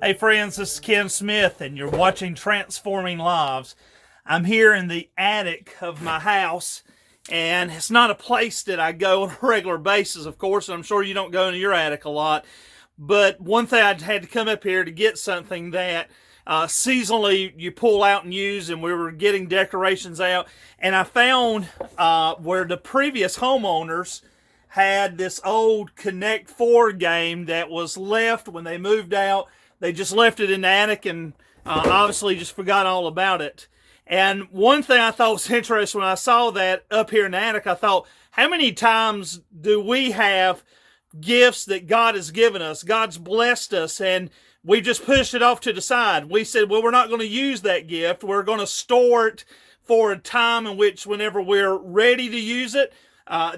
Hey friends, this is Ken Smith, and you're watching Transforming Lives. I'm here in the attic of my house, and it's not a place that I go on a regular basis, of course, and I'm sure you don't go into your attic a lot. But one thing, I had to come up here to get something that seasonally you pull out and use, and we were getting decorations out, and I found where the previous homeowners had this old Connect 4 game that was left when they moved out. They just left it in the attic and obviously just forgot all about it. And one thing I thought was interesting when I saw that up here in the attic, I thought, how many times do we have gifts that God has given us? God's blessed us, and we just pushed it off to the side. We said, well, we're not going to use that gift. We're going to store it for a time in which, whenever we're ready to use it,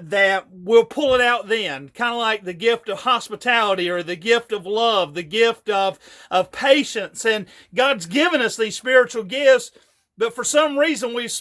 that we'll pull it out then. Kind of like the gift of hospitality, or the gift of love, the gift of patience. And God's given us these spiritual gifts, but for some reason we've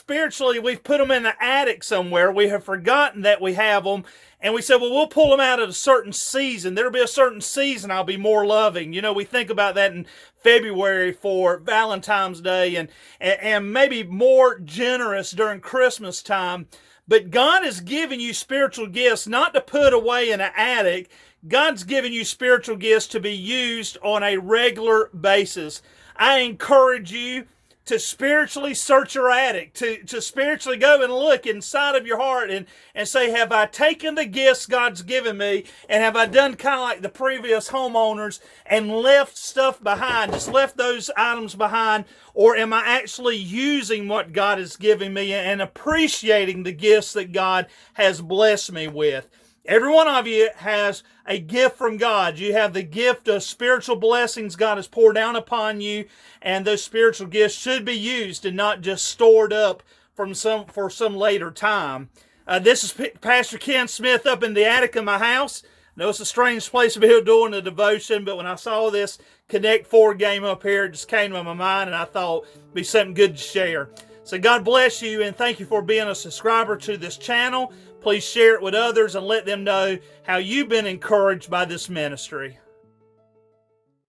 put them in the attic somewhere. We have forgotten that we have them. And we said, well, we'll pull them out at a certain season. There'll be a certain season I'll be more loving. You know, we think about that in February for Valentine's Day, and maybe more generous during Christmas time. But God has given you spiritual gifts not to put away in an attic. God's given you spiritual gifts to be used on a regular basis. I encourage you to spiritually search your attic, to spiritually go and look inside of your heart and say, have I taken the gifts God's given me, and have I done kind of like the previous homeowners and left stuff behind, just left those items behind, or am I actually using what God has given me and appreciating the gifts that God has blessed me with? Every one of you has a gift from God. You have the gift of spiritual blessings God has poured down upon you, and those spiritual gifts should be used and not just stored up for some later time. This is Pastor Ken Smith up in the attic of my house. I know it's a strange place to be doing a devotion, but when I saw this Connect 4 game up here, it just came to my mind, and I thought it'd be something good to share. So God bless you, and thank you for being a subscriber to this channel. Please share it with others and let them know how you've been encouraged by this ministry.